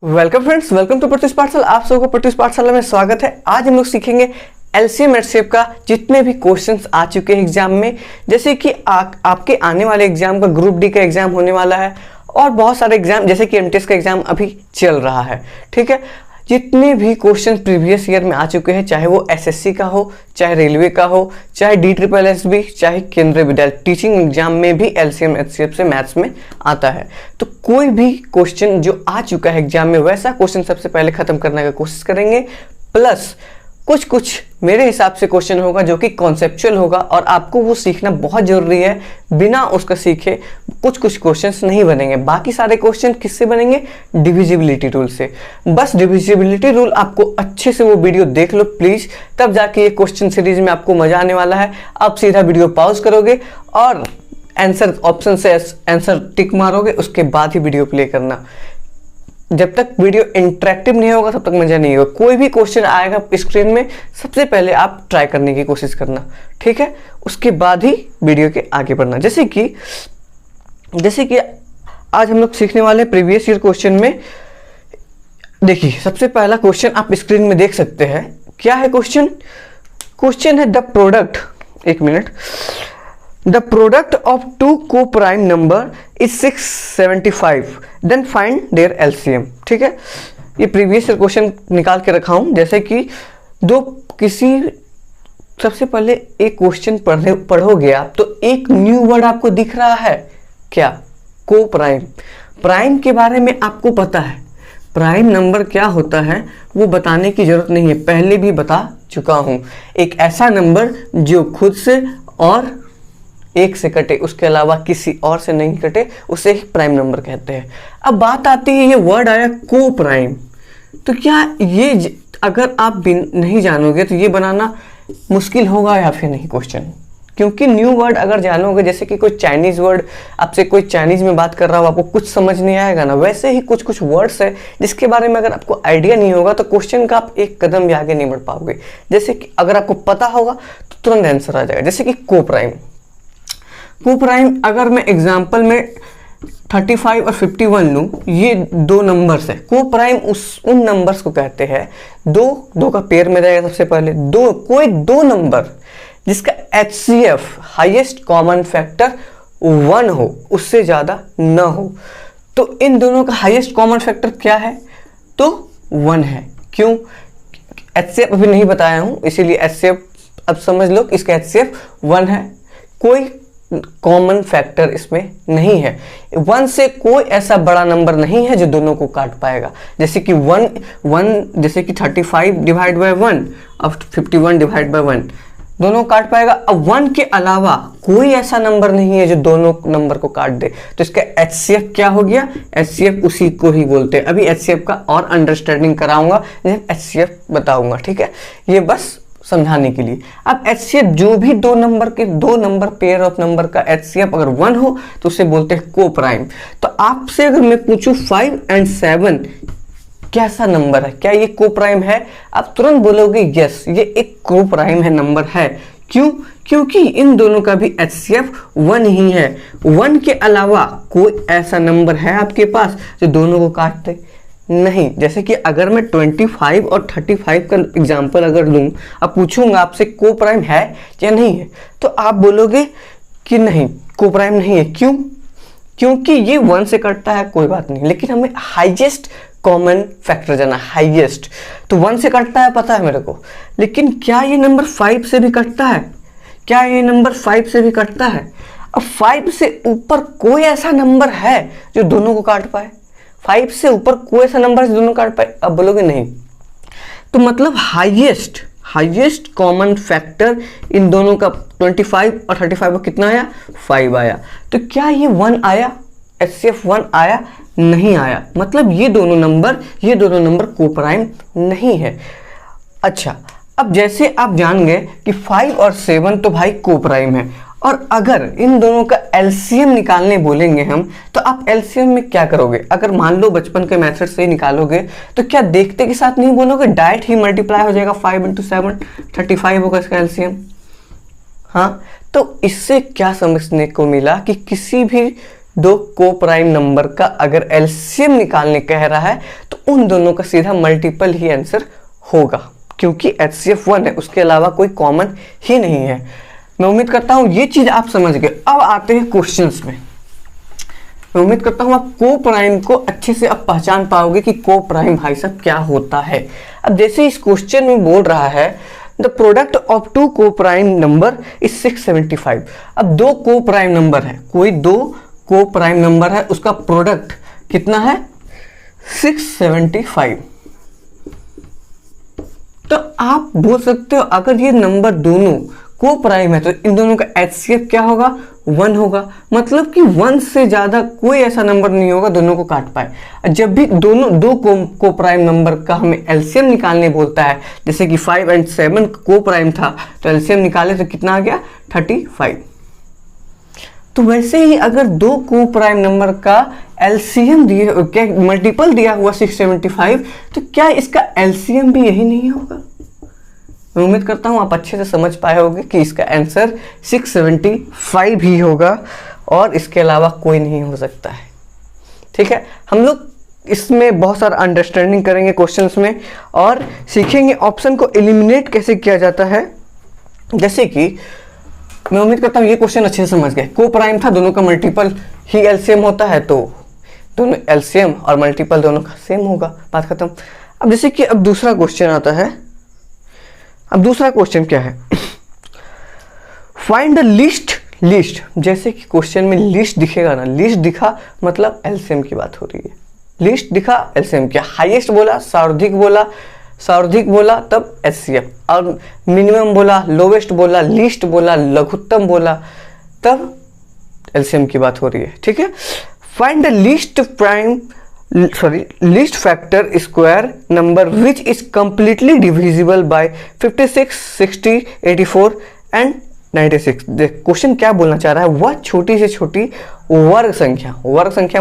Welcome friends, welcome to Pratyush Pathshala. आप सबको प्रत्युष पाठशाला में स्वागत है। आज हम लोग सीखेंगे एलसीएम एचसीएफ का जितने भी क्वेश्चंस आ चुके हैं एग्जाम में, जैसे कि आपके आने वाले एग्जाम का ग्रुप डी का एग्जाम होने वाला है और बहुत सारे एग्जाम जैसे कि एमटीएस का एग्जाम अभी चल रहा है। ठीक है, जितने भी क्वेश्चन प्रीवियस ईयर में आ चुके हैं, चाहे वो एसएससी का हो, चाहे रेलवे का हो, चाहे DSSB, चाहे केंद्रीय विद्यालय टीचिंग एग्जाम में भी एलसीएम एचसीएफ से मैथ्स में आता है। तो कोई भी क्वेश्चन जो आ चुका है एग्जाम में वैसा क्वेश्चन सबसे पहले खत्म करने की कोशिश करेंगे। प्लस कुछ मेरे हिसाब से क्वेश्चन होगा जो कि कॉन्सेप्चुअल होगा और आपको वो सीखना बहुत जरूरी है। बिना उसका सीखे कुछ क्वेश्चंस नहीं बनेंगे। बाकी सारे क्वेश्चन किससे बनेंगे? डिविजिबिलिटी रूल से। बस डिविजिबिलिटी रूल आपको अच्छे से वो वीडियो देख लो प्लीज, तब जाके ये क्वेश्चन सीरीज में आपको मजा आने वाला है। आप सीधा वीडियो पॉज करोगे और आंसर ऑप्शन से आंसर टिक मारोगे, उसके बाद ही वीडियो प्ले करना। जब तक वीडियो इंटरेक्टिव नहीं होगा तब तक मजा नहीं होगा। कोई भी क्वेश्चन आएगा स्क्रीन में, सबसे पहले आप ट्राई करने की कोशिश करना, ठीक है? उसके बाद ही वीडियो के आगे बढ़ना। जैसे कि आज हम लोग सीखने वाले प्रीवियस ईयर क्वेश्चन में देखिए, सबसे पहला क्वेश्चन आप स्क्रीन में देख सकते हैं। क्या है क्वेश्चन है द प्रोडक्ट, एक minute, the product of two को prime number is 675, then find their LCM. ठीक है, ये प्रीवियस ईयर क्वेश्चन निकाल के रखा हूं। जैसे कि सबसे पहले एक क्वेश्चन पढ़ोगे आप तो एक न्यू वर्ड आपको दिख रहा है, क्या? को प्राइम। प्राइम के बारे में आपको पता है, प्राइम नंबर क्या होता है वो बताने की जरूरत नहीं है, पहले भी बता चुका हूं। एक ऐसा नंबर जो खुद से और एक से कटे, उसके अलावा किसी और से नहीं कटे, उसे ही प्राइम नंबर कहते हैं। अब बात आती है, ये वर्ड आया को प्राइम, तो क्या ये अगर आप नहीं जानोगे तो ये बनाना मुश्किल होगा या फिर नहीं क्वेश्चन? क्योंकि न्यू वर्ड अगर जानोगे, जैसे कि कोई चाइनीज वर्ड, आपसे कोई चाइनीज में बात कर रहा हो, आपको कुछ समझ नहीं आएगा ना, वैसे ही कुछ वर्ड्स है जिसके बारे में अगर आपको आइडिया नहीं होगा तो क्वेश्चन का आप एक कदम भी आगे नहीं बढ़ पाओगे। जैसे कि अगर आपको पता होगा तो तुरंत आंसर आ जाएगा। जैसे कि को प्राइम अगर मैं एग्जाम्पल में 35 और 51 लूं, ये दो नंबर्स है। को प्राइम उन नंबर्स को कहते हैं, दो का पेयर में रहेगा। सबसे पहले कोई दो नंबर जिसका HCF हाईएस्ट कॉमन फैक्टर 1 हो, उससे ज्यादा न हो। तो इन दोनों का हाईएस्ट कॉमन फैक्टर क्या है? तो 1 है। क्यों? HCF अभी नहीं बताया हूं, इसीलिए HCF अब समझ लो, इसका HCF 1 है। कोई कॉमन फैक्टर इसमें नहीं है। 1 से कोई ऐसा बड़ा नंबर नहीं है जो दोनों को काट पाएगा। जैसे कि 1 जैसे कि 35 डिवाइड बाय 1 और 51 डिवाइड बाय 1 दोनों काट पाएगा। अब 1 के अलावा कोई ऐसा नंबर नहीं है जो दोनों नंबर को काट दे। तो इसका HCF क्या हो गया? HCF उसी को ही बोलते हैं। अभी HCF का और अंडरस्टैंडिंग कराऊंगा जब HCF बताऊंगा, ठीक है? ये बस समझाने के लिए। अब HCF जो भी दो नंबर पेयर ऑफ नंबर का HCF अगर 1 हो तो उसे बोलते हैं को प्राइम। तो आपसे अगर मैं पूछूं 5 और 7 कैसा नंबर है, क्या ये को प्राइम है? आप तुरंत बोलोगे यस, ये एक को प्राइम है, नंबर है। क्यों? क्योंकि इन दोनों का भी HCF 1 ही है। 1 के अलावा कोई ऐसा नंबर है आपके पास जो दोनों को काट दे? नहीं। जैसे कि अगर मैं 25 और 35 का एग्जाम्पल अगर लूं, अब पूछूंगा आपसे को प्राइम है या नहीं है, तो आप बोलोगे कि नहीं, को प्राइम नहीं है। क्यों? क्योंकि ये 1 से कटता है, कोई बात नहीं, लेकिन हमें हाईएस्ट कॉमन फैक्टर जाना, हाईएस्ट। तो 1 से कटता है पता है मेरे को, लेकिन क्या ये नंबर 5 से भी कटता है? क्या ये नंबर 5 से भी कटता है? अब 5 से ऊपर कोई ऐसा नंबर है जो दोनों को काट पाए? 5 से ऊपर कोई ऐसा नंबर है दोनों काट पाए? अब बोलोगे नहीं। तो मतलब हाईएस्ट कॉमन फैक्टर इन दोनों का 25 और 35 में कितना आया? 5 आया। तो क्या ये 1 आया? HCF 1 आया? नहीं आया। मतलब ये दोनों नंबर को प्राइम नहीं है। अच्छा, अब जैसे आप जान गए कि 5 और 7 तो भाई को प्राइम है, और अगर इन दोनों का एलसीएम निकालने बोलेंगे हम, तो आप एलसीएम में क्या करोगे? अगर मान लो बचपन के मेथड से ही निकालोगे तो क्या देखते के साथ नहीं बोलोगे, डायरेक्ट ही मल्टीप्लाई हो जाएगा। 5 × 7 35 होगा इसका एलसीएम। हाँ, तो इससे क्या समझने को मिला कि किसी भी दो को प्राइम नंबर का अगर एलसीएम निकालने कह रहा है तो उन दोनों का सीधा मल्टीपल ही आंसर होगा, क्योंकि HCF 1 है, उसके अलावा कोई कॉमन ही नहीं है। मैं उम्मीद करता हूं ये चीज आप समझ गए। अब आते हैं क्वेश्चंस में। मैं उम्मीद करता हूं आप को प्राइम को अच्छे से अब पहचान पाओगे कि को प्राइम भाई साहब क्या होता है। अब जैसे इस क्वेश्चन में बोल रहा है द प्रोडक्ट ऑफ टू को प्राइम नंबर इज 675। अब दो को प्राइम नंबर है, कोई दो को प्राइम नंबर है, उसका प्रोडक्ट कितना है 675। तो आप बोल सकते हो अगर ये नंबर दोनों को प्राइम है तो इन दोनों का HCF क्या होगा 1 होगा, मतलब कि 1 से ज्यादा कोई ऐसा नंबर नहीं होगा दोनों को काट पाए। जब भी दोनों दो को प्राइम नंबर का हमें एलसीएम निकालने बोलता है, जैसे कि 5 और 7 को प्राइम था तो एलसीएम निकाले तो कितना आ गया 35। तो वैसे ही अगर दो को प्राइम नंबर का एलसीएम दिए क्या मल्टीपल दिया हुआ 675 तो क्या इसका एलसीएम भी यही नहीं होगा। मैं उम्मीद करता हूं आप अच्छे से समझ पाए होंगे कि इसका आंसर 675 ही होगा और इसके अलावा कोई नहीं हो सकता है। ठीक है, हम लोग इसमें बहुत सारा अंडरस्टैंडिंग करेंगे क्वेश्चंस में और सीखेंगे ऑप्शन को एलिमिनेट कैसे किया जाता है। जैसे कि मैं उम्मीद करता हूं ये क्वेश्चन अच्छे से समझ गए। को प्राइम था, दोनों का मल्टीपल ही एलसीएम होता है तो दोनों एलसीएम और मल्टीपल दोनों का सेम होगा, बात खत्म। अब जैसे कि अब दूसरा क्वेश्चन आता है। अब दूसरा क्वेश्चन क्या है फाइंड द लिस्ट। जैसे कि क्वेश्चन में लिस्ट दिखेगा ना, लिस्ट दिखा मतलब एलसीएम की बात हो रही है। लिस्ट दिखा एलसीएम क्या, हाईएस्ट बोला सर्वाधिक बोला तब एचसीएफ, और मिनिमम बोला लोवेस्ट बोला लीस्ट बोला लघुत्तम बोला तब एलसीएम की बात हो रही है। ठीक है, find the least factor square number which is completely divisible by 56, 60, 84 and 96। Question क्या बोलना चाह रहा है, वह छोटी से छोटी वर्ग संख्या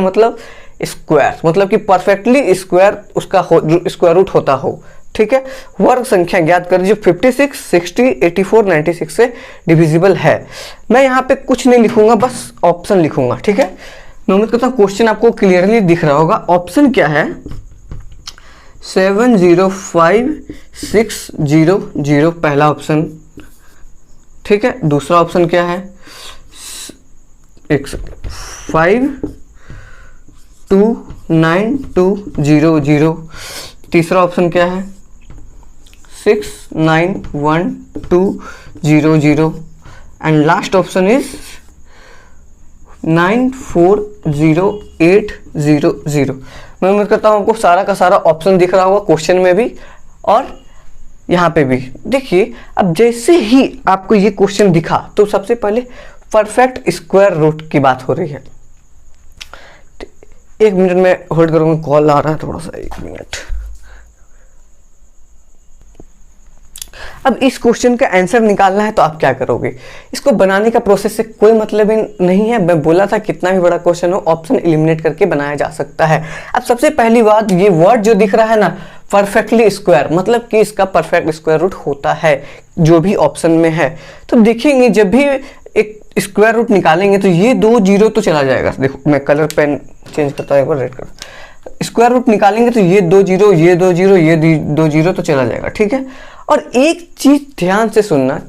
मतलब स्क्वायर, मतलब कि परफेक्टली स्क्वायर उसका स्क्वायर रूट होता हो। ठीक है, वर्ग संख्या ज्ञात कर जो 56, 60, 84, 96 से डिविजिबल है। मैं यहाँ पे कुछ नहीं लिखूंगा, बस ऑप्शन लिखूंगा। ठीक है, मैं उम्मीद करता हूँ क्वेश्चन आपको क्लियरली दिख रहा होगा। ऑप्शन क्या है 705,600 पहला ऑप्शन। ठीक है, दूसरा ऑप्शन क्या है 529,200। तीसरा ऑप्शन क्या है 691,200 एंड लास्ट ऑप्शन इज 940,800। मैं उम्मीद करता हूँ आपको सारा का सारा ऑप्शन दिख रहा होगा क्वेश्चन में भी और यहाँ पे भी। देखिए, अब जैसे ही आपको ये क्वेश्चन दिखा तो सबसे पहले परफेक्ट स्क्वायर रूट की बात हो रही है। 1 मिनट में होल्ड करूंगा, कॉल आ रहा है थोड़ा सा, 1 मिनट। अब इस क्वेश्चन का आंसर निकालना है तो आप क्या करोगे, इसको बनाने का प्रोसेस से कोई मतलब नहीं है। मैं बोला था कितना भी बड़ा क्वेश्चन हो ऑप्शन एलिमिनेट करके बनाया जा सकता है। अब सबसे पहली बात, ये वर्ड जो दिख रहा है ना परफेक्टली स्क्वायर, मतलब कि इसका परफेक्ट स्क्वायर रूट होता है जो भी ऑप्शन में है। तो देखेंगे जब भी एक स्क्वायर रूट निकालेंगे तो ये 2 जीरो तो चला जाएगा। देखो मैं कलर पेन चेंज करता हूँ, एक बार रेड कलर। स्क्वायर रूट निकालेंगे तो ये 2 जीरो, ये 2 जीरो, ये 2 जीरो तो चला जाएगा। ठीक है, और एक चीज ध्यान से सुनना,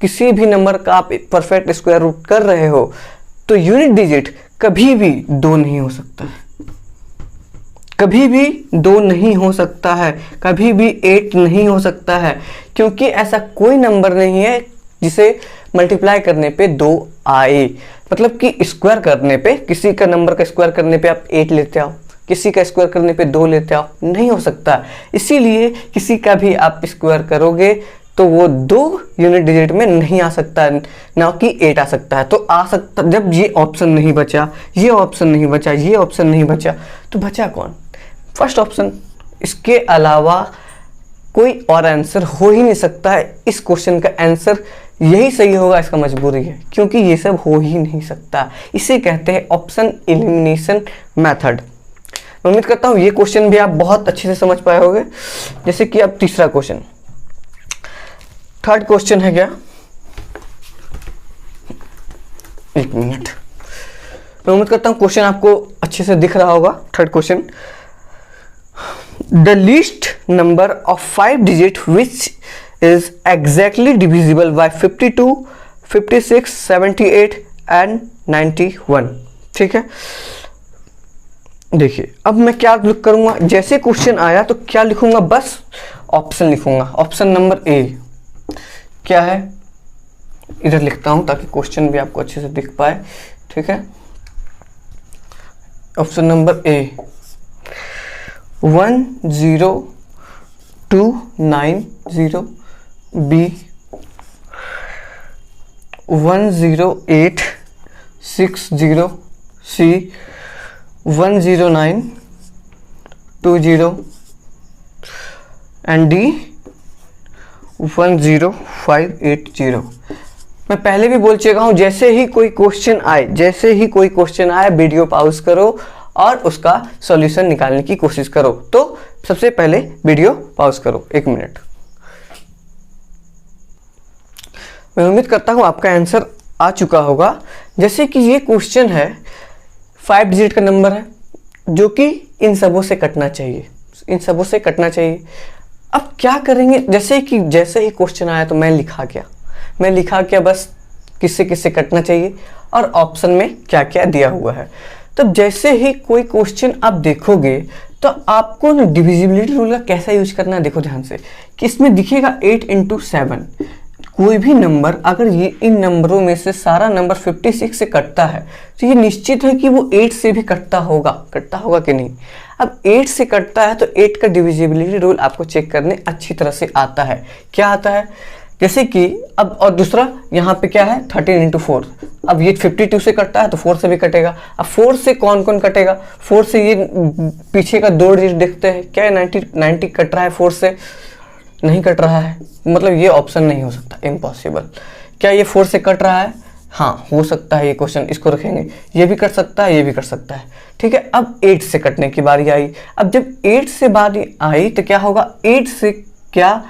किसी भी नंबर का आप परफेक्ट स्क्वायर रूट कर रहे हो तो यूनिट डिजिट कभी भी 2 नहीं हो सकता है, कभी भी 2 नहीं हो सकता है, कभी भी 8 नहीं हो सकता है, क्योंकि ऐसा कोई नंबर नहीं है जिसे मल्टीप्लाई करने पे 2 आए। मतलब कि स्क्वायर करने पे, किसी का नंबर का स्क्वायर करने पे आप 8 लेते आओ, किसी का स्क्वायर करने पे 2 लेते आओ, नहीं हो सकता। इसीलिए किसी का भी आप स्क्वायर करोगे तो वो 2 यूनिट डिजिट में नहीं आ सकता, ना कि 8 आ सकता है। तो आ सकता, जब ये ऑप्शन नहीं बचा, ये ऑप्शन नहीं बचा, ये ऑप्शन नहीं बचा, तो बचा कौन, फर्स्ट ऑप्शन। इसके अलावा कोई और आंसर हो ही नहीं सकता है। इस क्वेश्चन का आंसर यही सही होगा, इसका मजबूरी है, क्योंकि ये सब हो ही नहीं सकता। इसे कहते हैं ऑप्शन एलिमिनेशन मेथड। मैं उम्मीद करता हूँ ये क्वेश्चन भी आप बहुत अच्छे से समझ पाए होंगे। जैसे कि अब तीसरा क्वेश्चन, थर्ड क्वेश्चन है क्या, एक मिनट, मैं उम्मीद करता हूँ क्वेश्चन आपको अच्छे से दिख रहा होगा। Third question, the least number of 5 digit which is exactly divisible by 52, 56, 78 and 91। ठीक है, देखिए अब मैं क्या करूंगा, जैसे क्वेश्चन आया तो क्या लिखूंगा, बस ऑप्शन लिखूंगा। ऑप्शन नंबर ए क्या है, इधर लिखता हूं ताकि क्वेश्चन भी आपको अच्छे से दिख पाए। ठीक है, option number A 10290, B 10860, C 10920 and D 10580। मैं पहले भी बोल चुका हूं, जैसे ही कोई क्वेश्चन आए वीडियो पॉज करो और उसका सॉल्यूशन निकालने की कोशिश करो। तो सबसे पहले वीडियो पॉज करो 1 मिनट। मैं उम्मीद करता हूं आपका आंसर आ चुका होगा। जैसे कि ये क्वेश्चन है, 5 डिजिट का नंबर है जो कि इन सबों से कटना चाहिए। अब क्या करेंगे, जैसे ही क्वेश्चन आया तो मैं लिखा क्या बस किससे किससे कटना चाहिए और ऑप्शन में क्या क्या दिया हुआ है। तब जैसे ही कोई क्वेश्चन आप देखोगे तो आपको ना डिविजिबिलिटी रूल का कैसा यूज करना है, देखो ध्यान से कि इसमें दिखेगा 8 × 7। कोई भी नंबर अगर ये इन नंबरों में से सारा नंबर 56 से कटता है तो ये निश्चित है कि वो 8 से भी कटता होगा कि नहीं। अब 8 से कटता है तो 8 का डिविजिबिलिटी रूल आपको चेक करने अच्छी तरह से आता है। क्या आता है, जैसे कि अब और दूसरा यहाँ पे क्या है 13 × 4। अब ये 52 से कटता है तो 4 से भी कटेगा। अब 4 से कौन कौन कटेगा, 4 से ये पीछे का 2 डिजिट देखते हैं, क्या 90 कट रहा है, 4 से नहीं कट रहा है, मतलब ये ऑप्शन नहीं हो सकता, इम्पॉसिबल। क्या ये 4 से कट रहा है, हाँ हो सकता है, ये क्वेश्चन इसको रखेंगे, ये भी कट सकता है, ये भी कट सकता है। ठीक है, अब 8 से कटने की बारी आई। अब जब 8 से बारी आई तो क्या होगा, 8 से क्या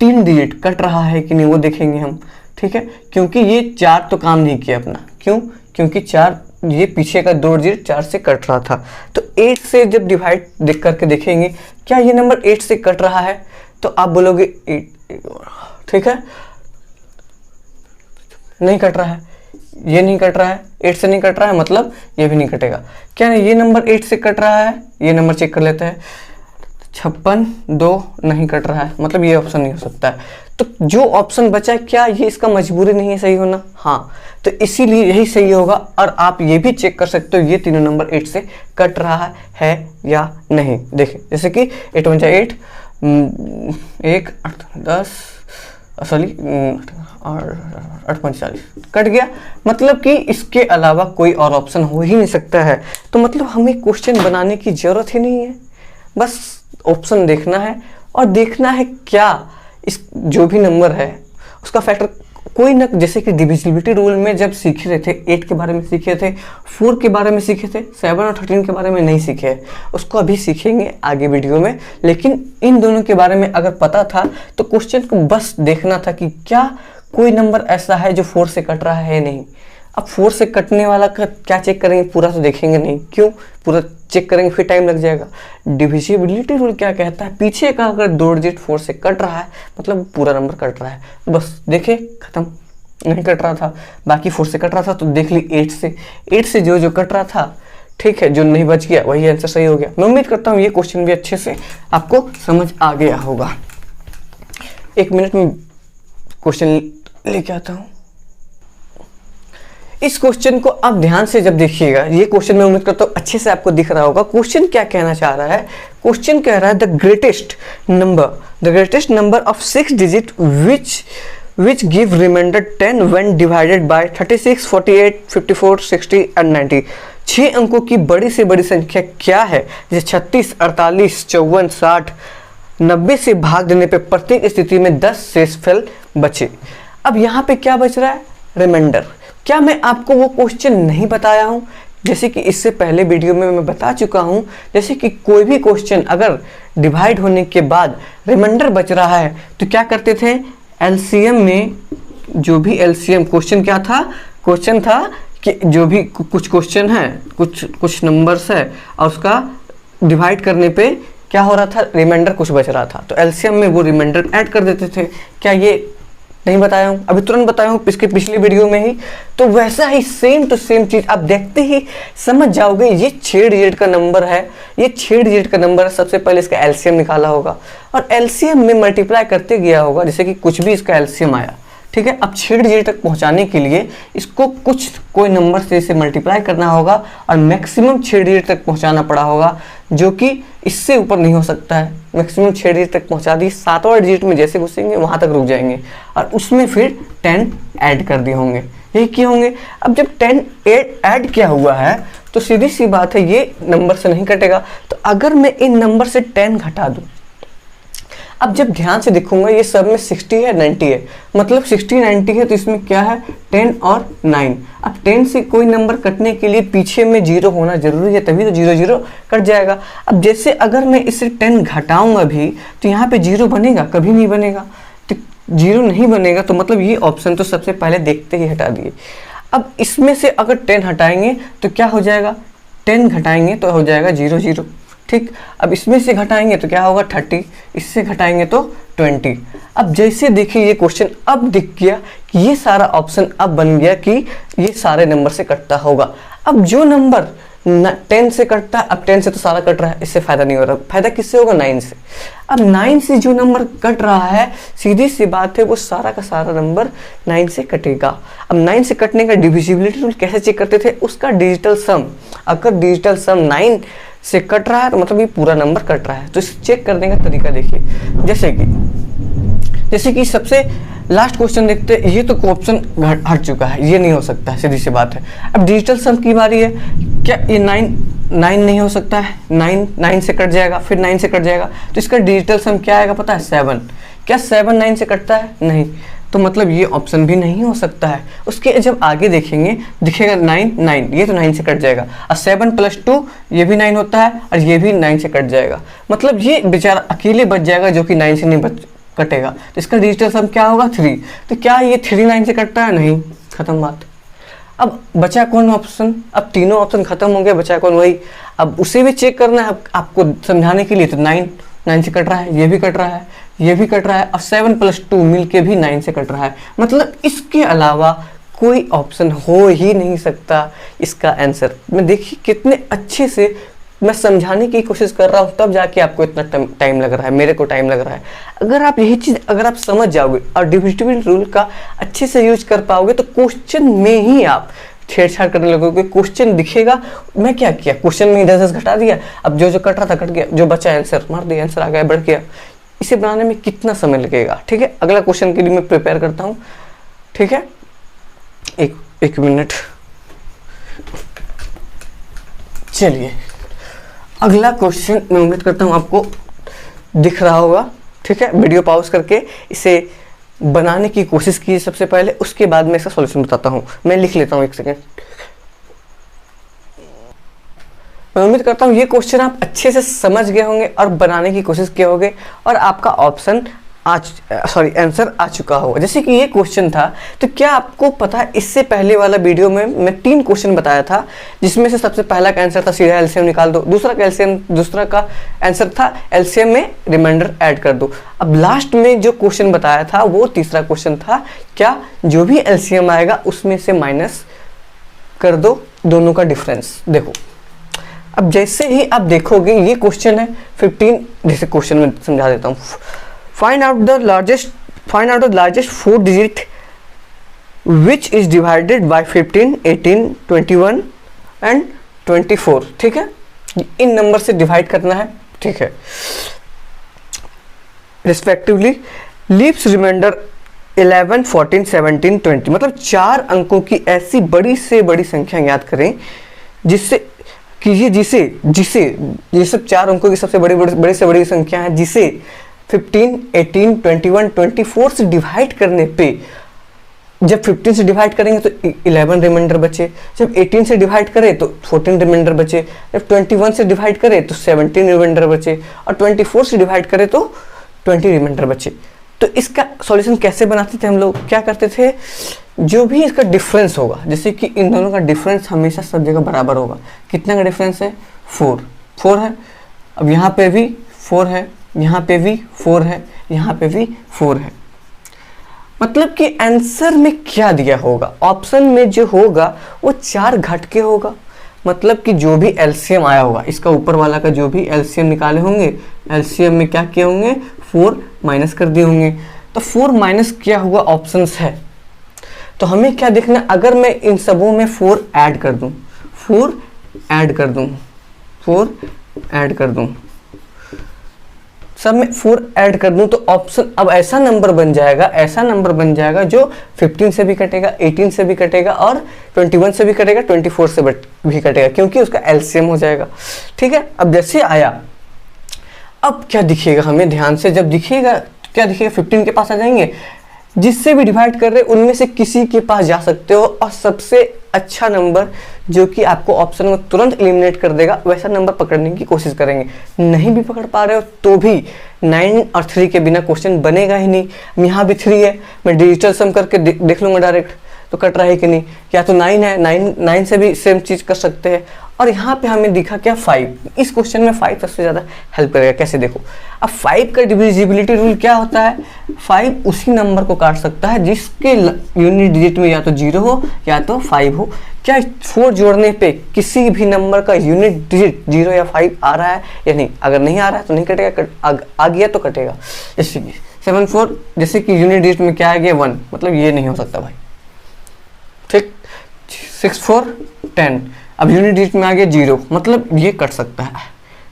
3 डिजिट कट रहा है कि नहीं वो देखेंगे हम। ठीक है, क्योंकि ये 4 तो काम नहीं किया अपना, क्यों, क्योंकि 4 ये पीछे का 2 डिजिट 4 से कट रहा था। तो 8 से जब डिवाइड देख करके देखेंगे क्या ये नंबर 8 से कट रहा है, तो आप बोलोगे 8। ठीक है, नहीं कट रहा है, ये नहीं कट रहा है, 8 से नहीं कट रहा है, मतलब ये भी नहीं कटेगा। क्या ये नंबर 8 से कट रहा है, ये नंबर चेक कर लेते हैं, 56, 2 नहीं कट रहा है, मतलब ये ऑप्शन नहीं हो सकता है। तो जो ऑप्शन बचा है, क्या ये इसका मजबूरी नहीं है सही होना, हाँ, तो इसीलिए यही सही होगा। और आप ये भी चेक कर सकते हो ये तीनों नंबर 8 से कट रहा है या नहीं। देखिए जैसे कि 8 × 8 1 8 10 सॉरी 8 45 कट गया, मतलब कि इसके अलावा कोई और ऑप्शन हो ही नहीं सकता है। तो मतलब हमें क्वेश्चन बनाने की जरूरत ही नहीं है, बस ऑप्शन देखना है और देखना है क्या इस जो भी नंबर है उसका फैक्टर कोई ना, जैसे कि डिविजिबिलिटी रूल में जब सीख रहे थे 8 के बारे में सीखे थे, 4 के बारे में सीखे थे, 7 और 13 के बारे में नहीं सीखे, उसको अभी सीखेंगे आगे वीडियो में। लेकिन इन दोनों के बारे में अगर पता था तो क्वेश्चन को बस देखना था कि क्या कोई नंबर ऐसा है जो 4 से कट रहा है या नहीं। अब 4 से कटने वाला का क्या चेक करेंगे, पूरा तो देखेंगे नहीं, क्यों, पूरा चेक करेंगे फिर टाइम लग जाएगा। डिविजिबिलिटी रूल क्या कहता है, पीछे का अगर 2 डिजिट 4 से कट रहा है मतलब पूरा नंबर कट रहा है, बस देखे खत्म। नहीं कट रहा था, बाकी 4 से कट रहा था तो देख ली 8 से जो कट रहा था, ठीक है, जो नहीं बच गया वही आंसर सही हो गया। मैं उम्मीद करता हूँ ये क्वेश्चन भी अच्छे से आपको समझ आ गया होगा। 1 मिनट में क्वेश्चन लेके आता हूँ। इस क्वेश्चन को आप ध्यान से जब देखिएगा, ये क्वेश्चन मैं उम्मीद करता हूँ अच्छे से आपको दिख रहा होगा। क्वेश्चन क्या कहना चाह रहा है, क्वेश्चन कह रहा है the greatest number of 6 digit which give remainder 10 when divided by 36, 48, 54, 60 and 90। 6 अंकों की बड़ी से बड़ी संख्या क्या है, जैसे 36, 48, 54, 60, 90 से भाग देने पे प्रत्येक स्थिति में 10 शेषफल बचे। अब यहाँ पे क्या बच रहा है, रिमाइंडर। क्या मैं आपको वो क्वेश्चन नहीं बताया हूँ, जैसे कि इससे पहले वीडियो में मैं बता चुका हूँ, जैसे कि कोई भी क्वेश्चन अगर डिवाइड होने के बाद रिमाइंडर बच रहा है तो क्या करते थे, एलसीएम में जो भी एलसीएम क्वेश्चन क्या था, क्वेश्चन था कि जो भी कुछ क्वेश्चन है, कुछ नंबर्स है और उसका डिवाइड करने पे क्या हो रहा था, रिमाइंडर कुछ बच रहा था, तो एलसीएम में वो रिमाइंडर ऐड कर देते थे। क्या ये नहीं बताया हूँ, अभी तुरंत बताया हूँ इसके पिछली वीडियो में ही। तो वैसा ही सेम टू सेम चीज आप देखते ही समझ जाओगे। ये 6 डिजिट का नंबर है, ये 6 डिजिट का नंबर है। सबसे पहले इसका एलसीएम निकाला होगा और एलसीएम में मल्टीप्लाई करते गया होगा, जैसे कि कुछ भी इसका एलसीएम आया, ठीक है। अब 6 डिजिट तक पहुंचाने के लिए इसको कोई नंबर से इसे मल्टीप्लाई करना होगा और मैक्सिमम 6 डिजिट तक पहुंचाना पड़ा होगा, जो कि इससे ऊपर नहीं हो सकता है। मैक्सिमम 6 डिजिट तक पहुंचा दी, 7वां डिजिट में जैसे घुसेंगे वहां तक रुक जाएंगे और उसमें फिर 10 ऐड कर दिए होंगे, यही किए होंगे। अब जब 10 ऐड किया हुआ है तो सीधी सी बात है ये नंबर से नहीं कटेगा। तो अगर मैं इन नंबर से 10 घटा दूं, अब जब ध्यान से देखूंगा ये सब में 60 है 90 है, मतलब 60 90 है, तो इसमें क्या है 10 और 9। अब 10 से कोई नंबर कटने के लिए पीछे में 0 होना जरूरी है, तभी तो 0 0 कट जाएगा। अब जैसे अगर मैं इससे 10 घटाऊंगा भी तो यहाँ पे 0 बनेगा, कभी नहीं बनेगा। तो 0 नहीं बनेगा तो मतलब ये ऑप्शन तो सबसे पहले देखते ही हटा दिए। अब इसमें से अगर 10 हटाएंगे तो क्या हो जाएगा, 10 घटाएंगे तो हो जाएगा 0 0, ठीक। अब इसमें से घटाएंगे तो क्या होगा 30, इससे घटाएंगे तो 20। अब जैसे देखिए ये क्वेश्चन अब दिख गया कि ये सारा ऑप्शन अब बन गया कि ये सारे नंबर से कटता होगा। अब जो नंबर 10 से कटता है, अब 10 से तो सारा कट रहा है, इससे फायदा नहीं हो रहा, फायदा किससे होगा 9 से। अब 9 से जो नंबर कट रहा है, सीधी सी बात है वो सारा का सारा नंबर 9 से कटेगा। अब 9 से कटने का डिविजिबिलिटी रूल कैसे चेक करते थे, उसका डिजिटल सम, अगर डिजिटल सम 9 से कट रहा है तो मतलब ये पूरा नंबर कट रहा है। तो इसे चेक करने का तरीका देखिए, जैसे कि सबसे लास्ट क्वेश्चन देखते हैं, ये तो ऑप्शन हट चुका है, ये नहीं हो सकता है, सीधी सी बात है। अब डिजिटल सम की बारी है, क्या ये 9 नहीं हो सकता है, 9 से कट जाएगा, फिर 9 से कट जाएगा, तो इसका डिजिटल सम क्या आएगा पता है 7। क्या 7 9 से कटता है, नहीं, तो मतलब ये ऑप्शन भी नहीं हो सकता है। उसके जब आगे देखेंगे दिखेगा 9 9, ये तो 9 से कट जाएगा, और 7 + 2 ये भी 9 होता है और ये भी 9 से कट जाएगा, मतलब ये बेचारा अकेले बच जाएगा जो कि 9 से नहीं कटेगा। तो इसका डिजिटल सम क्या होगा 3। तो क्या ये 3 9 से कटता है, नहीं, खत्म बात। अब बचा कौन ऑप्शन, अब तीनों ऑप्शन खत्म हो गए, बचा कौन, वही। अब उसे भी चेक करना है आपको समझाने के लिए, तो 9 से कट रहा है, ये भी कट रहा है, ये भी कट रहा है, और 7 + 2 मिलके भी 9 से कट रहा है, मतलब इसके अलावा कोई ऑप्शन हो ही नहीं सकता इसका आंसर। मैं देखिए कितने अच्छे से मैं समझाने की कोशिश कर रहा हूँ, तब जाके आपको इतना टाइम लग रहा है, मेरे को टाइम लग रहा है। अगर आप यही चीज़ अगर आप समझ जाओगे और डिविजिबिलिटी रूल का अच्छे से यूज कर पाओगे तो क्वेश्चन में ही आप छेड़छाड़ करने लगोगे। क्वेश्चन दिखेगा, मैं क्या किया, क्वेश्चन में 10 घटा दिया, अब जो कट रहा था कट गया, जो बचा आंसर मार दिया, आंसर आ गया, बढ़ गया। इसे बनाने में कितना समय लगेगा, ठीक है। अगला क्वेश्चन के लिए मैं प्रिपेयर करता हूँ, ठीक है। एक मिनट, चलिए अगला क्वेश्चन मैं उम्मीद करता हूँ आपको दिख रहा होगा, ठीक है। वीडियो पॉज करके इसे बनाने की कोशिश कीजिए सबसे पहले, उसके बाद मैं इसका सॉल्यूशन बताता हूँ। मैं लिख लेता हूँ, 1 सेकेंड। मैं उम्मीद करता हूँ ये क्वेश्चन आप अच्छे से समझ गए होंगे और बनाने की कोशिश किए होंगे और आपका ऑप्शन आंसर आ चुका होगा। जैसे कि ये क्वेश्चन था, तो क्या आपको पता है इससे पहले वाला वीडियो में मैं 3 क्वेश्चन बताया था, जिसमें से सबसे पहला का आंसर था सीधा एलसीएम निकाल दो, दूसरा का आंसर था एलसीएम में रिमाइंडर ऐड कर दो। अब लास्ट में जो क्वेश्चन बताया था वो तीसरा क्वेश्चन था, क्या जो भी एलसीएम आएगा उसमें से माइनस कर दो दोनों का डिफरेंस। देखो अब जैसे ही आप देखोगे ये क्वेश्चन है 15, जैसे क्वेश्चन में समझा देता हूँ। Find out the largest 4 digit which is divided by 15, 18, 21 and 24, ठीक है। इन नंबर से डिवाइड करना है, ठीक है। रिस्पेक्टिवली लीव्स रिमाइंडर 11, 14, 17, 20, मतलब 4 अंकों की ऐसी बड़ी से बड़ी संख्या याद करें जिससे ये सब 4 अंकों की सबसे बड़ी से बड़ी संख्या है, जिसे 15, 18, 21, 24 से डिवाइड करने पे, जब 15 से डिवाइड करेंगे तो 11 रिमाइंडर बचे, जब 18 से डिवाइड करें तो 14 रिमाइंडर बचे, जब 21 से डिवाइड करें तो 17 रिमाइंडर बचे, और 24 से डिवाइड करें तो 20 रिमाइंडर बचे। तो इसका सॉल्यूशन कैसे बनाते थे हम लोग, क्या करते थे, जो भी इसका डिफरेंस होगा, जैसे कि इन दोनों का डिफरेंस हमेशा सब जगह बराबर होगा। कितना का डिफरेंस है? 4 है। अब यहाँ पे भी 4 है, यहाँ पे भी 4 है, यहाँ पे भी 4 है। मतलब कि आंसर में क्या दिया होगा, ऑप्शन में जो होगा वो 4 घट के होगा। मतलब कि जो भी एलसीएम आया होगा, इसका ऊपर वाला का जो भी एलसीएम निकाले होंगे, एलसीएम में क्या किए होंगे? 4 माइनस कर दिए होंगे। तो 4 माइनस किया हुआ ऑप्शंस है। तो हमें क्या देखना, अगर मैं इन सबों में 4 ऐड कर दूं, 4 ऐड कर दूं, 4 ऐड कर दूं, सब में 4 ऐड कर दूं, तो ऑप्शन अब ऐसा नंबर बन जाएगा, ऐसा नंबर बन जाएगा जो 15 से भी कटेगा, 18 से भी कटेगा और 21 से भी कटेगा, 24 से भी कटेगा, क्योंकि उसका एलसीएम हो जाएगा। ठीक है, अब जैसे आया, अब क्या दिखेगा हमें ध्यान से, जब दिखेगा क्या दिखेगा, 15 के पास आ जाएंगे, जिससे भी डिवाइड कर रहे हैं उनमें से किसी के पास जा सकते हो, और सबसे अच्छा नंबर जो कि आपको ऑप्शन में तुरंत एलिमिनेट कर देगा वैसा नंबर पकड़ने की कोशिश करेंगे। नहीं भी पकड़ पा रहे हो तो भी 9 और 3 के बिना क्वेश्चन बनेगा ही नहीं। यहाँ भी 3 है, मैं डिजिटल सम करके देख लूँगा डायरेक्ट तो कट रहा है कि नहीं, या तो 9 है, 9 से भी सेम चीज़ कर सकते हैं। और यहाँ पे हमें दिखा क्या, 5। इस क्वेश्चन में 5 सबसे ज़्यादा हेल्प करेगा। कैसे देखो, अब 5 का डिविजिबिलिटी रूल क्या होता है, 5 उसी नंबर को काट सकता है जिसके यूनिट डिजिट में या तो 0 हो या तो 5 हो। क्या 4 जोड़ने पे किसी भी नंबर का यूनिट डिजिट 0 या 5 आ रहा है या नहीं? अगर नहीं आ रहा है तो नहीं कटेगा, आ गया तो कटेगा। जैसे कि 7 4, जैसे कि यूनिट डिजिट में क्या आ गया, 1, मतलब ये नहीं हो सकता भाई। ठीक, 6 4 10, अब यूनिट डिजिट में आ गया 0, मतलब ये कट सकता है।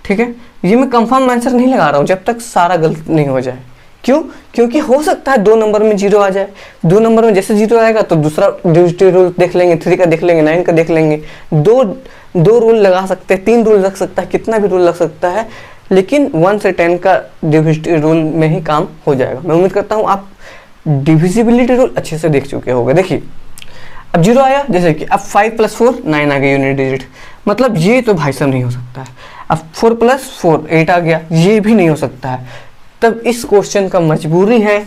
ठीक है, ये मैं कंफर्म आंसर नहीं लगा रहा हूँ जब तक सारा गलत नहीं हो जाए। क्यों? क्योंकि हो सकता है 2 नंबर में 0 आ जाए, 2 नंबर में जैसे 0 आएगा तो दूसरा डिविजिबिलिटी रूल देख लेंगे, 3 का देख लेंगे, 9 का देख लेंगे। दो रूल लगा सकते हैं, 3 रूल लग सकता है, कितना भी रूल लग सकता है, लेकिन 1 से 10 का डिविजिबिलिटी रूल में ही काम हो जाएगा। मैं उम्मीद करता हूँ आप डिविजिबिलिटी रूल अच्छे से देख चुके होंगे। देखिए अब 0 आया, जैसे कि अब 5 + 4 9 आ गया यूनिट डिजिट, मतलब ये तो भाई साहब नहीं हो सकता है। अब 4 + 4 8 आ गया, ये भी नहीं हो सकता है। तब इस क्वेश्चन का मजबूरी है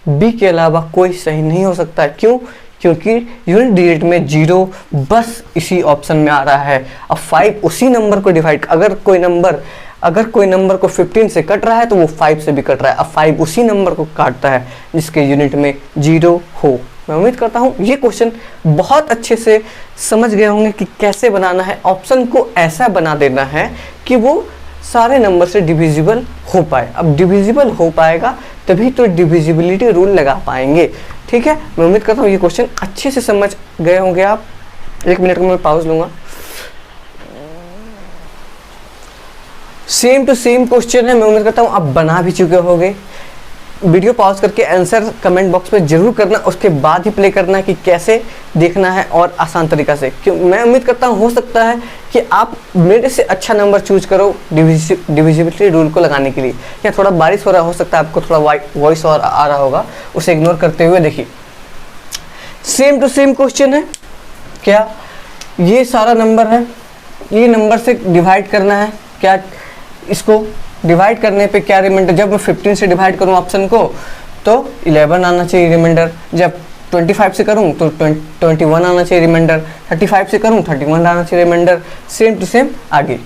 बी के अलावा कोई सही नहीं हो सकता है। क्यों? क्योंकि यूनिट डिजिट में 0 बस इसी ऑप्शन में आ रहा है। अब 5 उसी नंबर को डिवाइड, अगर कोई नंबर को 15 से कट रहा है तो वो 5 से भी कट रहा है। अब 5 उसी नंबर को काटता है जिसके यूनिट में 0 हो। मैं उम्मीद करता हूँ ये क्वेश्चन बहुत अच्छे से समझ गए होंगे कि कैसे बनाना है। ऑप्शन को ऐसा बना देना है कि वो सारे नंबर से डिविजिबल हो पाए। अब डिविजिबल हो पाएगा तभी तो डिविजिबिलिटी रूल लगा पाएंगे। ठीक है, मैं उम्मीद करता हूँ ये क्वेश्चन अच्छे से समझ गए होंगे आप। 1 मिनट का मैं पॉज लूँगा। सेम टू सेम क्वेश्चन है, मैं उम्मीद करता हूँ आप बना भी चुके होंगे। वीडियो पॉज करके आंसर कमेंट बॉक्स में जरूर करना, उसके बाद ही प्ले करना कि कैसे देखना है और आसान तरीका से। क्यों मैं उम्मीद करता हूँ हो सकता है कि आप मेरे से अच्छा नंबर चूज करो डिविजिबिलिटी रूल को लगाने के लिए। या थोड़ा बारिश हो रहा हो सकता है, आपको थोड़ा वॉइस और आ रहा होगा, उसे इग्नोर करते हुए देखिए सेम टू सेम क्वेश्चन है। क्या ये सारा नंबर है, ये नंबर से डिवाइड करना है। क्या इसको डिवाइड करने पे क्या रिमाइंडर, जब मैं 15 से डिवाइड करूं ऑप्शन को तो 11 आना चाहिए रिमाइंडर, जब 25 से करूं तो 21 आना चाहिए रिमाइंडर, 35 से करूं 31 आना चाहिए रिमाइंडर। सेम टू सेम आगे।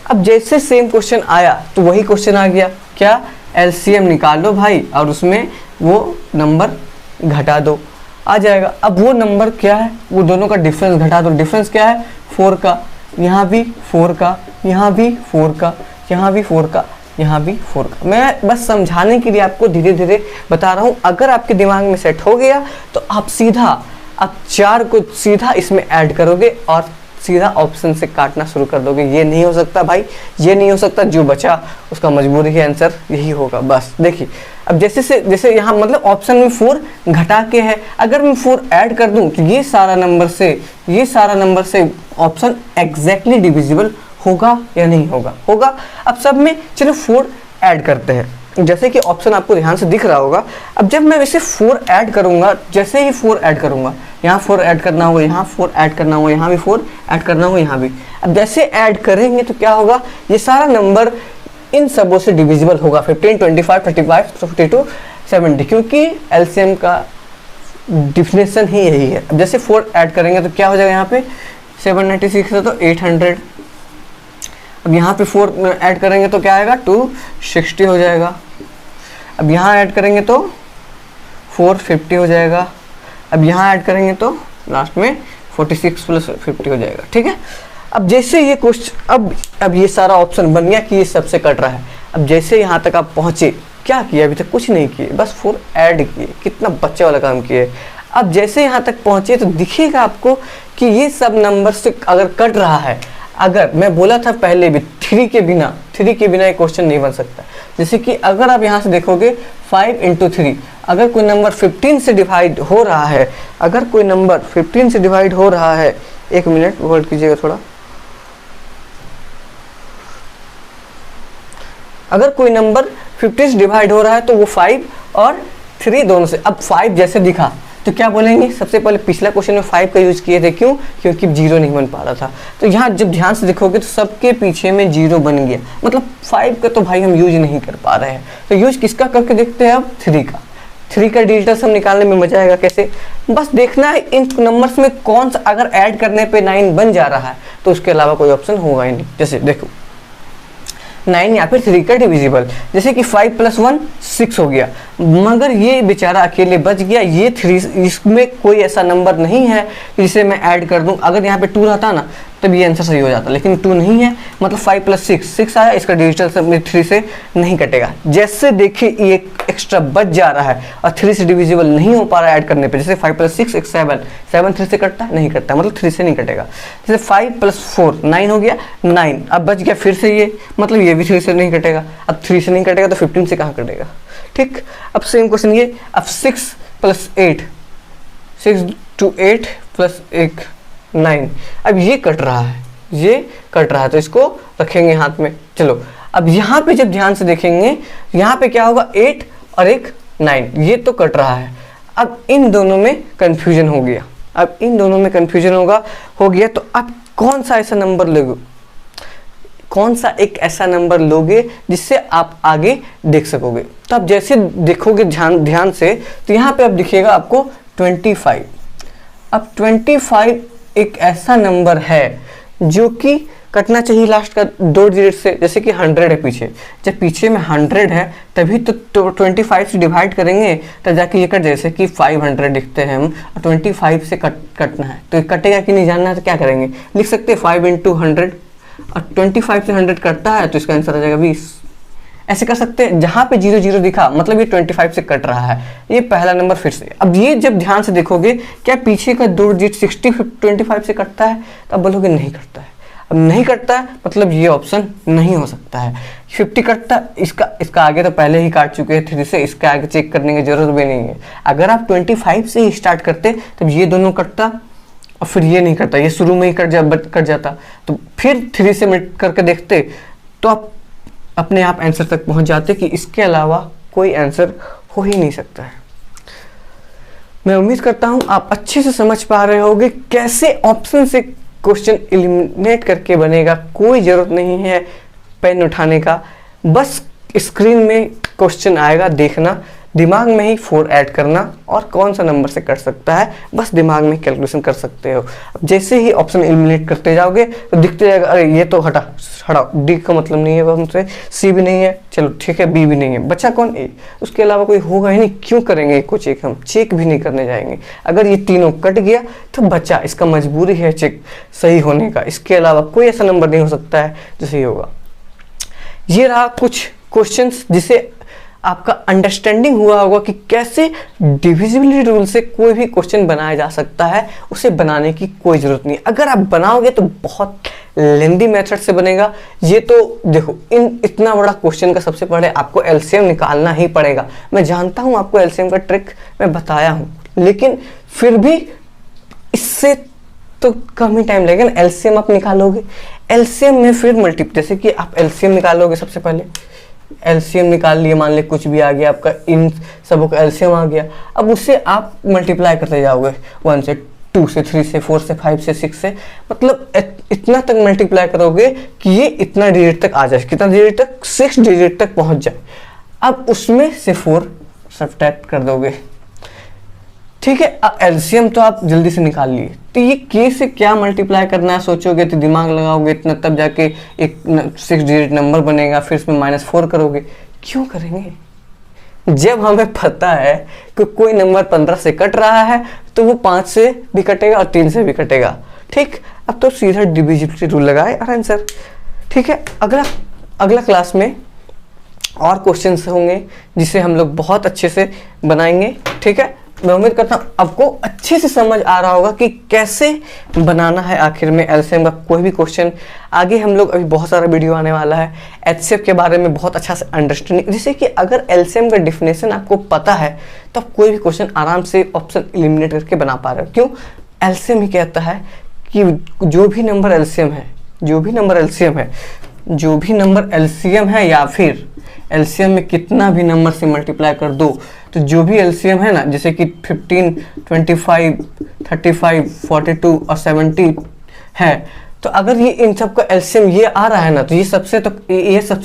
अब जैसे सेम क्वेश्चन आया तो वही क्वेश्चन आ गया, क्या एलसीएम निकाल लो भाई और उसमें वो नंबर घटा दो, आ जाएगा। अब वो नंबर क्या है, वो दोनों का डिफरेंस घटा दो। डिफरेंस क्या है, 4 का, यहाँ भी 4 का, यहाँ भी 4 का, यहाँ भी 4 का, यहाँ भी 4 का। मैं बस समझाने के लिए आपको धीरे धीरे बता रहा हूँ। अगर आपके दिमाग में सेट हो गया तो आप 4 को सीधा इसमें ऐड करोगे और सीधा ऑप्शन से काटना शुरू कर दोगे। ये नहीं हो सकता भाई, ये नहीं हो सकता। जो बचा उसका मजबूरी है आंसर यही होगा। बस देखिए अब जैसे यहाँ मतलब ऑप्शन में 4 घटा के है, अगर मैं 4 ऐड कर दूं तो ये सारा नंबर से ऑप्शन एग्जैक्टली डिविजिबल होगा या नहीं होगा? होगा। अब सब में चलो 4 ऐड करते हैं, जैसे कि ऑप्शन आपको ध्यान से दिख रहा होगा। अब जब मैं वैसे 4 ऐड करूंगा, जैसे ही 4 ऐड करूंगा, यहाँ 4 ऐड करना होगा, यहाँ 4 ऐड करना होगा, यहाँ भी 4 ऐड करना होगा, यहाँ भी। अब जैसे ऐड करेंगे तो क्या होगा, ये सारा नंबर इन सबों से डिविजिबल होगा। 15, 25, 35, 42, 70, क्योंकि एलसीएम का डिफिनेशन ही यही है। अब जैसे 4 ऐड करेंगे तो क्या हो जाएगा, यहाँ पे 796 है तो 800। अब यहाँ पे 4 ऐड करेंगे तो क्या आएगा, 260 हो जाएगा। अब यहाँ ऐड करेंगे तो 450 हो जाएगा। अब यहाँ ऐड करेंगे तो लास्ट में 46 + 50 हो जाएगा। ठीक है। अब जैसे ये क्वेश्चन, अब ये सारा ऑप्शन बन गया कि ये सबसे कट रहा है। अब जैसे यहाँ तक आप पहुँचे, क्या किया, अभी तक कुछ नहीं किए, बस 4 ऐड किए, कितना बच्चे वाला काम किए। अब जैसे यहाँ तक पहुँचे तो दिखेगा आपको कि ये सब नंबर से अगर कट रहा है, अगर मैं बोला था पहले भी 3 के बिना ये क्वेश्चन नहीं बन सकता। जैसे कि अगर आप यहाँ से देखोगे 5 × 3, अगर कोई नंबर 15 से डिवाइड हो रहा है, अगर कोई नंबर 15 से डिवाइड हो रहा है, 1 मिनट होल्ड कीजिएगा थोड़ा। अगर कोई नंबर 15 से डिवाइड हो रहा है तो वो 5 और 3 दोनों से। अब 5 जैसे दिखा तो क्या बोलेंगे, सबसे पहले पिछला क्वेश्चन में 5 का यूज किए थे, क्यों, क्योंकि 0 नहीं बन पा रहा था। तो यहाँ जब ध्यान से देखोगे तो सबके पीछे में 0 बन गया, मतलब 5 का तो भाई हम यूज नहीं कर पा रहे हैं। तो यूज किसका करके देखते हैं अब, 3 का डिजिटल सम निकालने में मजा आएगा। कैसे, बस देखना है इन नंबर्स में कौन सा अगर ऐड करने पे 9 बन जा रहा है तो उसके अलावा कोई ऑप्शन होगा ही नहीं। जैसे देखो 9 या फिर 3 का डिविजिबल, जैसे कि 5 + 1 6 हो गया, मगर ये बेचारा अकेले बच गया, ये 3, इसमें कोई ऐसा नंबर नहीं है जिसे मैं ऐड कर दूं। अगर यहाँ पे 2 रहता ना तब ये आंसर सही हो जाता, लेकिन 2 नहीं है, मतलब 5 + 6 6 आया, इसका डिजिटल सम 3 से नहीं कटेगा। जैसे देखिए ये एक्स्ट्रा बच जा रहा है और 3 से डिविजिबल नहीं हो पा रहा है ऐड करने पे। जैसे 5 + 6 = 7, 7 3 से कटता है, नहीं कटता, मतलब 3 से नहीं कटेगा। जैसे 5 + 4 9 हो गया, 9 अब बच गया फिर से ये, मतलब ये भी 3 से नहीं कटेगा। अब 3 से नहीं कटेगा तो 15 से कहाँ कटेगा। ठीक, अब सेम क्वेश्चन ये, अब 6 + 8, 6 × 8 + 1 9, अब ये कट रहा है, तो इसको रखेंगे हाथ में। चलो अब यहाँ पे जब ध्यान से देखेंगे, यहाँ पे क्या होगा, 8 और 1 9, ये तो कट रहा है। अब इन दोनों में कंफ्यूजन हो गया, हो गया तो अब कौन सा ऐसा नंबर लोगे, कौन सा एक ऐसा नंबर लोगे जिससे आप आगे देख सकोगे। तो अब जैसे देखोगे ध्यान से, तो यहाँ पे अब दिखेगा आपको 25। अब 25 एक ऐसा नंबर है जो कि कटना चाहिए लास्ट का 2 डिजिट से। जैसे कि 100 है पीछे, जब पीछे में 100 है तभी तो 25 से डिवाइड करेंगे तब जाके ये कट, जैसे कि 500 लिखते हैं हम और 25 से कटना है, तो कटेगा कि नहीं जानना है तो क्या करेंगे, लिख सकते हैं 5 × 100 और 25 से 100 कटता है तो इसका आंसर आ जाएगा 20। ऐसे कर सकते हैं। जहाँ पे 0 0 दिखा मतलब ये 25 से कट रहा है, ये पहला नंबर फिर से। अब ये जब ध्यान से देखोगे, क्या पीछे का 2 डिजिट 60 25 से कटता है, तो अब बोलोगे नहीं कटता है। अब नहीं कटता है मतलब ये ऑप्शन नहीं हो सकता है। 50 कटता, इसका आगे तो पहले ही काट चुके हैं 3 से, इसके आगे चेक करने की जरूरत भी नहीं है। अगर आप 25 से ही स्टार्ट करते तब ये दोनों कटता और फिर ये नहीं कटता, ये शुरू में ही कट जाता, तो फिर 3 से मिट करके देखते तो आप अपने आप आंसर तक पहुंच जाते कि इसके अलावा कोई आंसर हो ही नहीं सकता है। मैं उम्मीद करता हूं आप अच्छे से समझ पा रहे होंगे कैसे ऑप्शन से क्वेश्चन एलिमिनेट करके बनेगा। कोई जरूरत नहीं है पेन उठाने का, बस स्क्रीन में क्वेश्चन आएगा, देखना, दिमाग में ही 4 ऐड करना और कौन सा नंबर से कर सकता है बस दिमाग में कैलकुलेशन कर सकते हो। अब जैसे ही ऑप्शन एलिमिनेट करते जाओगे तो दिखते जाएगा, अरे ये तो हटाओ, डी का मतलब नहीं है हमसे, सी भी नहीं है, चलो ठीक है, बी भी नहीं है, बचा कौन, ए। उसके अलावा कोई होगा ही नहीं, क्यों करेंगे को चेक, हम चेक भी नहीं करने जाएंगे। अगर ये तीनों कट गया तो बचा, इसका मजबूरी है चेक सही होने का, इसके अलावा कोई ऐसा नंबर नहीं हो सकता है जो सही होगा। ये रहा कुछ क्वेश्चंस जिसे आपका अंडरस्टैंडिंग हुआ होगा कि कैसे डिविजिबिलिटी रूल से कोई भी क्वेश्चन बनाया जा सकता है। उसे बनाने की कोई जरूरत नहीं, अगर आप बनाओगे तो बहुत लेंदी मेथड से बनेगा। ये तो देखो, इतना बड़ा क्वेश्चन का सबसे पहले आपको एलसीएम निकालना ही पड़ेगा। मैं जानता हूं आपको एलसीएम का ट्रिक मैं बताया हूं, लेकिन फिर भी इससे तो कम ही टाइम लगेगा। एलसीएम आप निकालोगे, एलसीएम में फिर जैसे कि आप एलसीएम निकालोगे, सबसे पहले एलसीएम निकाल लिए, मान ले कुछ भी आ गया आपका, इन सबों का एलसीएम आ गया। अब उससे आप मल्टीप्लाई करते जाओगे 1 से 2 से 3 से 4 से 5 से 6 से, मतलब इतना तक मल्टीप्लाई करोगे कि ये इतना डिजिट तक आ जाए। कितना डिजिट तक, 6 डिजिट तक पहुंच जाए। अब उसमें से 4 सब्ट्रैक्ट कर दोगे, ठीक है, अब एलसीएम तो आप जल्दी से निकाल लिए, तो ये के से क्या मल्टीप्लाई करना है सोचोगे तो दिमाग लगाओगे इतना, तब जाके एक 6 डिजिट नंबर बनेगा, फिर इसमें -4 करोगे। क्यों करेंगे? जब हमें पता है कि कोई नंबर 15 से कट रहा है तो वो 5 से भी कटेगा और 3 से भी कटेगा। ठीक, अब तो सीधा डिविजिबिलिटी रूल लगाए और आंसर। ठीक है, अगला क्लास में और क्वेश्चंस होंगे जिसे हम लोग बहुत अच्छे से बनाएंगे। ठीक है, मैं उम्मीद करता हूँ आपको अच्छे से समझ आ रहा होगा कि कैसे बनाना है आखिर में एलसीएम का कोई भी क्वेश्चन। आगे हम लोग अभी बहुत सारा वीडियो आने वाला है एचसीएफ के बारे में बहुत अच्छा से अंडरस्टैंडिंग, जैसे कि अगर एलसीएम का डिफिनेशन आपको पता है तो आप कोई भी क्वेश्चन आराम से ऑप्शन एलिमिनेट करके बना पा रहे हो। क्यों? एलसीएम ही कहता है कि जो भी नंबर एलसीएम है या फिर एलसीएम में कितना भी नंबर से मल्टीप्लाई कर दो, तो जो भी एलसीएम है ना, जैसे कि 15, 25, 35, 42 और 70 है, तो अगर ये इन सब का एलसीएम ये आ रहा है ना, तो ये सबसे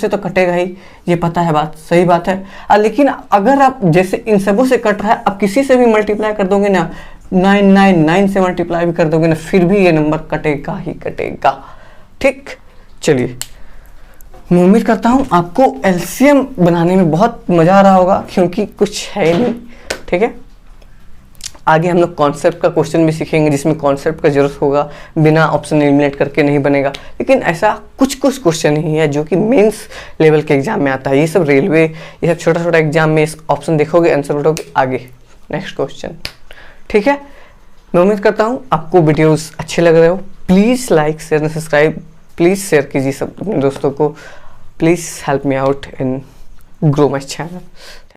तो कटेगा ही, ये पता है बात, सही बात है। लेकिन अगर आप जैसे इन सबों से कट रहा है, आप किसी से भी मल्टीप्लाई कर दोगे ना, 999 से मल्टीप्लाई भी कर दोगे ना, फिर भी ये नंबर कटेगा ही कटेगा। ठीक, चलिए, मैं उम्मीद करता हूँ आपको एलसीएम बनाने में बहुत मज़ा आ रहा होगा, क्योंकि कुछ है नहीं। ठीक है, आगे हम लोग कॉन्सेप्ट का क्वेश्चन भी सीखेंगे जिसमें कॉन्सेप्ट का जरूरत होगा, बिना ऑप्शन एलिमिनेट करके नहीं बनेगा। लेकिन ऐसा कुछ क्वेश्चन ही है जो कि मेंस लेवल के एग्जाम में आता है। ये सब रेलवे, ये सब छोटा एग्जाम में इस ऑप्शन देखोगे, आंसर बताओगे, आगे नेक्स्ट क्वेश्चन। ठीक है, मैं उम्मीद करता हूँ आपको वीडियोज़ अच्छे लग रहे हो। Please like, share and subscribe please share कीजिए सब अपने दोस्तों को। Please help me out in grow my channel.